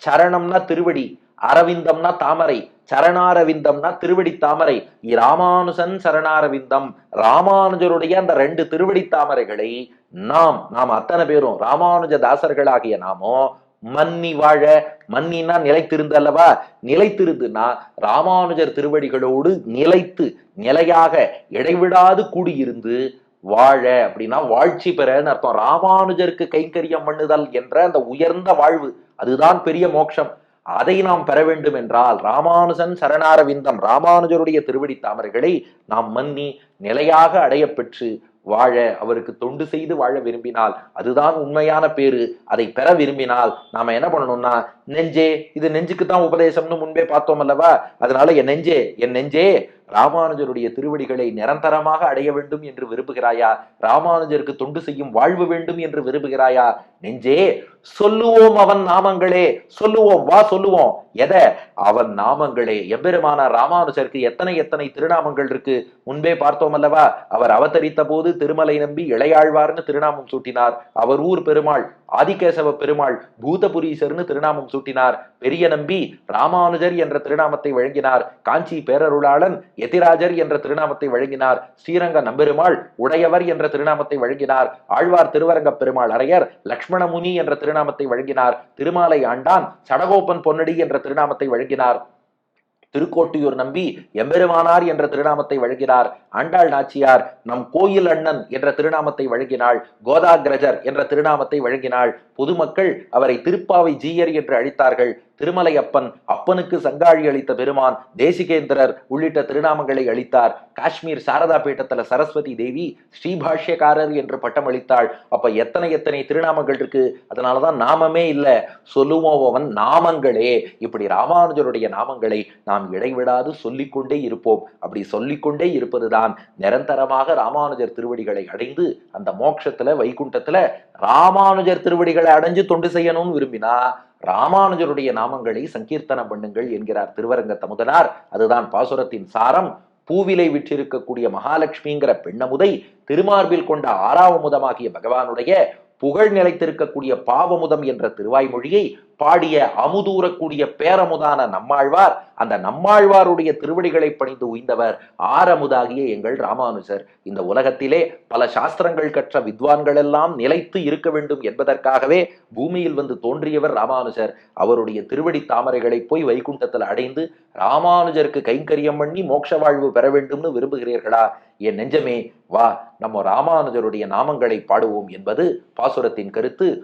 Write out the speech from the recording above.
சரணம்னா திருவடி, அரவிந்தம்னா தாமரை, சரணாரவிந்தம்னா திருவடி தாமரை. ராமானுசன் சரணாரவிந்தம், ராமானுஜருடைய அந்த 2 திருவடி தாமரைகளை நாம் அத்தனை பேரும் ராமானுஜ தாசர்களாகிய நாமோ மன்னி வாழ, மன்னினா நிலைத்திருந்து அல்லவா, நிலைத்திருந்துனா ராமானுஜர் திருவடிகளோடு நிலைத்து நிலையாக இடைவிடாது கூடியிருந்து வாழ அப்படின்னா வாழ்ச்சி பெறன்னு அர்த்தம். ராமானுஜருக்கு கைங்கரியம் பண்ணுதல் என்ற அந்த உயர்ந்த வாழ்வு, அதுதான் பெரிய மோட்சம். அதை நாம் பெற வேண்டும் என்றால் ராமானுஜன் சரணாரவிந்தம், ராமானுஜருடைய திருவடி தாமரைகளை நாம் மன்னி நிலையாக அடைய பெற்று வாழ, அவருக்கு தொண்டு செய்து வாழ விரும்பினால் அதுதான் உண்மையான பேரு. அதை பெற விரும்பினால் நாம என்ன பண்ணணும்னா, நெஞ்சே, இது நெஞ்சுக்கு தான் உபதேசம்னு முன்பே பார்த்தோம் அல்லவா, அதனால என் நெஞ்சே ராமானுஜருடைய திருவடிகளை நிரந்தரமாக அடைய வேண்டும் என்று விரும்புகிறாயா? ராமானுஜருக்கு தொண்டு செய்யும் வாழ்வு வேண்டும் என்று விரும்புகிறாயா? நெஞ்சே, சொல்லுவோம் அவன் நாமங்களே, சொல்லுவோம், வா சொல்லுவோம். எத? அவன் நாமங்களே. எம்பெருமானார் ராமானுஜருக்கு எத்தனை எத்தனை திருநாமங்கள் இருக்கு, முன்பே பார்த்தோம் அல்லவா. அவர் அவதரித்த போது திருமலை நம்பி இளையாழ்வார்னு திருநாமம் சூட்டினார். அவர் ஊர் பெருமாள் ஆதிகேசவ பெருமாள் பூதபுரீசர்னு திருநாமம் சூட்டினார். பெரிய நம்பி ராமானுஜர் என்ற திருநாமத்தை வழங்கினார். காஞ்சி பேரருளாளன் எதிராஜர் என்ற திருநாமத்தை வழங்கினார். ஸ்ரீரங்க நம்பெருமாள் உடையவர் என்ற திருநாமத்தை வழங்கினார். ஆழ்வார் திருவரங்க பெருமாள் அரையர் லக்ஷ்மணமுனி என்ற திருநாமத்தை வழங்கினார். திருமாலை ஆண்டான் சடகோபன் பொன்னடி என்ற திருநாமத்தை வழங்கினார். திருக்கோட்டியூர் நம்பி எம்பெருமானார் என்ற திருநாமத்தை வழங்கினார். ஆண்டாள் நாச்சியார் நம் கோயில் அண்ணன் என்ற திருநாமத்தை வழங்கினாள். கோதாகிரஜர் என்ற திருநாமத்தை வழங்கினாள். பொதுமக்கள் அவரை திருப்பாவை ஜீயர் என்று அழைத்தார்கள். திருமலையப்பன், அப்பனுக்கு சங்காழி அளித்த பெருமான், தேசிகேந்திரர் உள்ளிட்ட திருநாமங்களை அளித்தார். காஷ்மீர் சாரதா பீட்டத்துல சரஸ்வதி தேவி ஸ்ரீபாஷ்யக்காரர் என்று பட்டம் அளித்தாள். அப்ப எத்தனை எத்தனை திருநாமங்கள் இருக்கு. அதனாலதான் நாமமே இல்ல, சொல்லுவோம் அவன் நாமங்களே. இப்படி ராமானுஜருடைய நாமங்களை நாம் இடைவிடாது சொல்லிக்கொண்டே இருப்போம். அப்படி சொல்லிக்கொண்டே இருப்பதுதான் நிரந்தரமாக ராமானுஜர் திருவடிகளை அடைந்து அந்த மோட்சத்துல வைகுண்டத்துல ராமானுஜர் திருவடிகளை அடைஞ்சு தொண்டு செய்யணும்னு விரும்பினா ராமானுஜருடைய நாமங்களை சங்கீர்த்தனம் பண்ணுங்கள் என்கிறார் திருவரங்க தமுதனார். அதுதான் பாசுரத்தின் சாரம். பூவிலை விற்றிருக்கக்கூடிய மகாலட்சுமிங்கிற பெண்ணமுதை திருமார்பில் கொண்ட ஆறாவமுதமாகிய பகவானுடைய புகழ் நிலைத்திருக்கக்கூடிய பாவமுதம் என்ற திருவாய்மொழியை பாடிய அமுதூரக்கூடிய பேரமுதான நம்மாழ்வார், அந்த நம்மாழ்வாருடைய திருவடிகளை பணிந்து உய்ந்தவர் ஆரமுதாகிய எங்கள் ராமானுஜர். இந்த உலகத்திலே பல சாஸ்திரங்கள் கற்ற வித்வான்கள் எல்லாம் நிலைத்து இருக்க வேண்டும் என்பதற்காகவே பூமியில் வந்து தோன்றியவர் ராமானுஜர். அவருடைய திருவடி தாமரைகளை போய் வைகுண்டத்தில் அடைந்து ராமானுஜருக்கு கைங்கரியம் பண்ணி மோட்ச வாழ்வு பெற வேண்டும்னு விரும்புகிறீர்களா? என் நெஞ்சமே, வா நம்ம ராமானுஜருடைய நாமங்களை பாடுவோம் என்பது பாசுரத்தின் கருத்து.